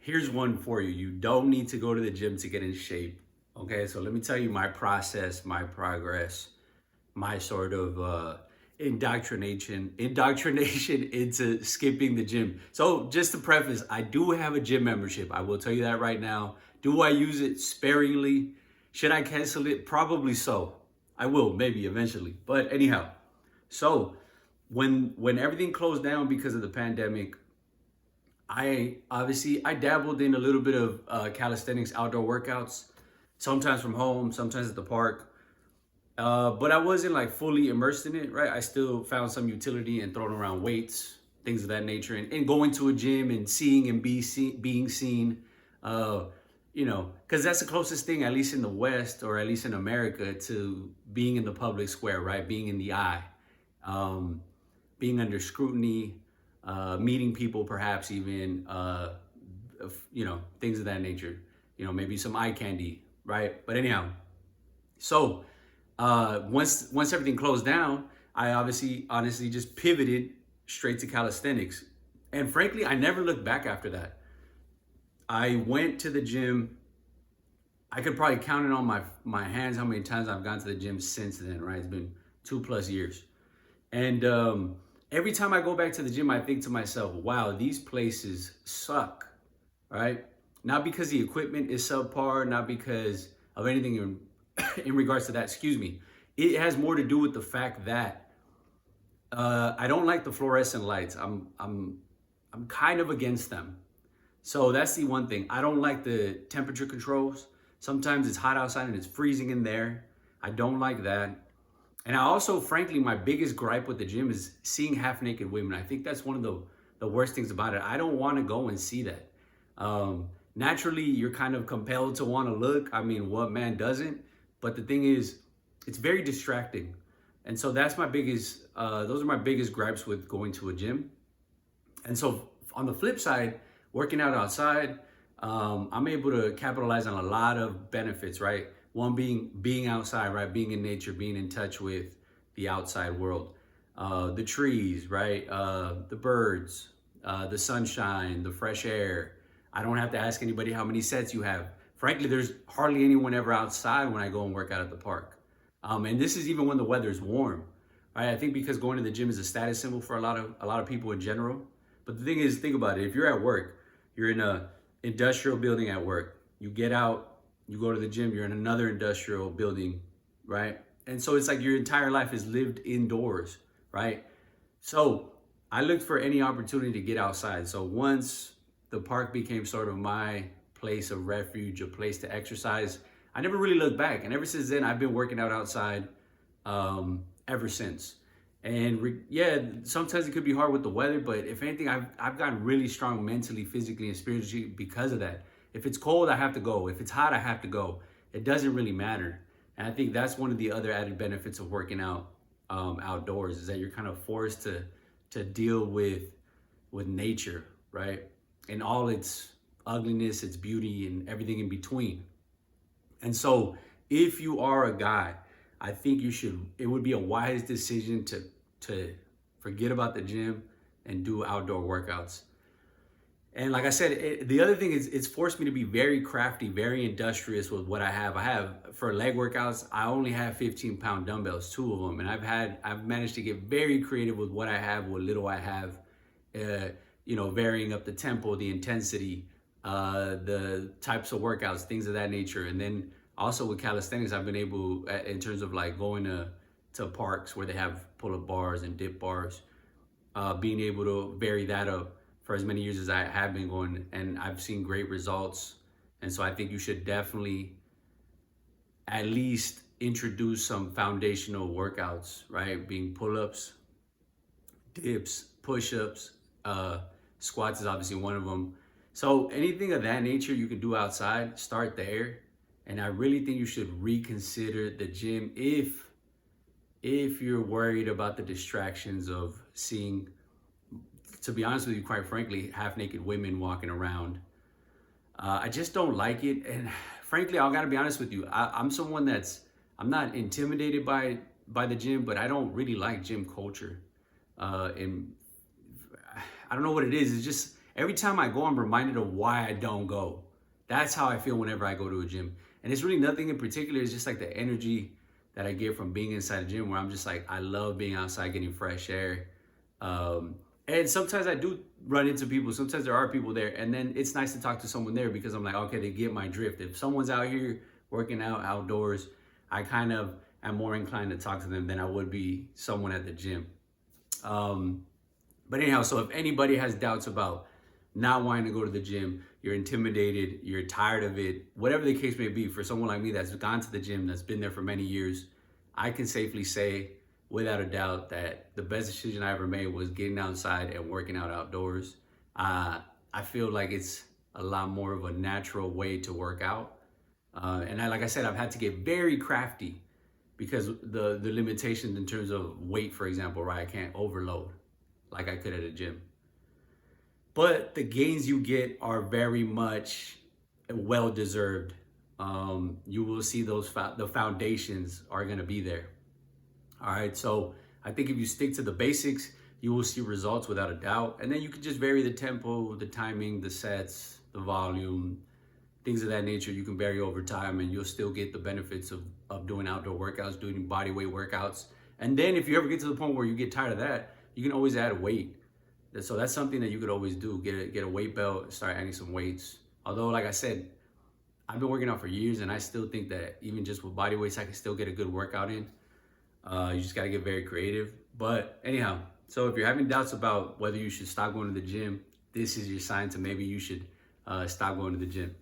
Here's one for you. You don't need to go to the gym to get in shape. Okay, so let me tell you my process, my progress, my sort of indoctrination into skipping the gym. So just to preface, I do have a gym membership. I will tell you that right now. Do I use it sparingly? Should I cancel it? Probably so. I will, maybe eventually. But anyhow, so when everything closed down because of the pandemic, I dabbled in a little bit of calisthenics outdoor workouts, sometimes from home, sometimes at the park. But I wasn't like fully immersed in it, right? I still found some utility in throwing around weights, things of that nature, and going to a gym and seeing and being seen. Uh, because that's the closest thing, at least in the West or at least in America, to being in the public square, right? Being in the eye, um, being under scrutiny, meeting people, perhaps even, things of that nature. Maybe some eye candy, right? But anyhow, so once everything closed down, I obviously honestly just pivoted straight to calisthenics, and frankly, I never looked back after that. I went to the gym. I could probably count it on my hands how many times I've gone to the gym since then. Right, it's been 2+ years, and every time I go back to the gym, I think to myself, "Wow, these places suck." Right? Not because the equipment is subpar, not because of anything in regards to that. Excuse me. It has more to do with the fact that I don't like the fluorescent lights. I'm kind of against them. So that's the one thing. I don't like the temperature controls. Sometimes it's hot outside and it's freezing in there. I don't like that. And I also, frankly, my biggest gripe with the gym is seeing half naked women. I think that's one of the worst things about it. I don't want to go and see that. Naturally, you're kind of compelled to want to look. I mean, what man doesn't? But the thing is, it's very distracting. And so that's those are my biggest gripes with going to a gym. And so on the flip side, working out outside, I'm able to capitalize on a lot of benefits, right? One being outside, right? Being in nature, being in touch with the outside world, the trees, right? The birds, the sunshine, the fresh air. I don't have to ask anybody how many sets you have. Frankly, there's hardly anyone ever outside when I go and work out at the park. And this is even when the weather is warm, right? I think because going to the gym is a status symbol for a lot of people in general. But the thing is, think about it. If you're at work, you're in a industrial building at work. You get out, you go to the gym, you're in another industrial building, right? And so it's like your entire life is lived indoors, right? So I looked for any opportunity to get outside. So once the park became sort of my place of refuge, a place to exercise, I never really looked back. And ever since then, I've been working out outside ever since. And yeah, sometimes it could be hard with the weather, but if anything, I've gotten really strong mentally, physically, and spiritually because of that. If it's cold, I have to go. If it's hot, I have to go. It doesn't really matter. And I think that's one of the other added benefits of working out outdoors, is that you're kind of forced to deal with nature, right? And all its ugliness, its beauty, and everything in between. And so if you are a guy, I think it would be a wise decision to forget about the gym and do outdoor workouts. And like I said, the other thing is it's forced me to be very crafty, very industrious with what I have. For leg workouts, I only have 15-pound dumbbells, two of them. And I've managed to get very creative with what I have, what little I have, varying up the tempo, the intensity, the types of workouts, things of that nature. And then also with calisthenics, I've been able, in terms of like going to parks where they have pull-up bars and dip bars, being able to vary that up for as many years as I have been going, and I've seen great results. And so I think you should definitely at least introduce some foundational workouts, right? Being pull-ups, dips, push-ups, squats is obviously one of them. So anything of that nature you can do outside, start there. And I really think you should reconsider the gym if you're worried about the distractions of seeing, to be honest with you, quite frankly, half-naked women walking around. I just don't like it. And frankly, I gotta be honest with you. I'm someone I'm not intimidated by the gym, but I don't really like gym culture. And I don't know what it is. It's just Every time I go, I'm reminded of why I don't go. That's how I feel whenever I go to a gym. And it's really nothing in particular. It's just like the energy that I get from being inside a gym, where I'm just like, I love being outside, getting fresh air. Um, and sometimes I do run into people. Sometimes there are people there. And then it's nice to talk to someone there, because I'm like, okay, they get my drift. If someone's out here working out outdoors, I kind of am more inclined to talk to them than I would be someone at the gym. Um, but anyhow, so if anybody has doubts about not wanting to go to the gym, you're intimidated, you're tired of it, whatever the case may be, for someone like me that's gone to the gym, that's been there for many years, I can safely say without a doubt that the best decision I ever made was getting outside and working out outdoors. I feel like it's a lot more of a natural way to work out. Like I said, I've had to get very crafty because the limitations in terms of weight, for example, right? I can't overload like I could at a gym. But the gains you get are very much well deserved. You will see the foundations are going to be there. All right. So I think if you stick to the basics, you will see results without a doubt. And then you can just vary the tempo, the timing, the sets, the volume, things of that nature. You can vary over time, and you'll still get the benefits of doing outdoor workouts, doing body weight workouts. And then if you ever get to the point where you get tired of that, you can always add weight. So that's something that you could always do. Get a weight belt, start adding some weights. Although, like I said, I've been working out for years, and I still think that even just with body weights, I can still get a good workout in. You just got to get very creative. But anyhow, so if you're having doubts about whether you should stop going to the gym, this is your sign to maybe you should stop going to the gym.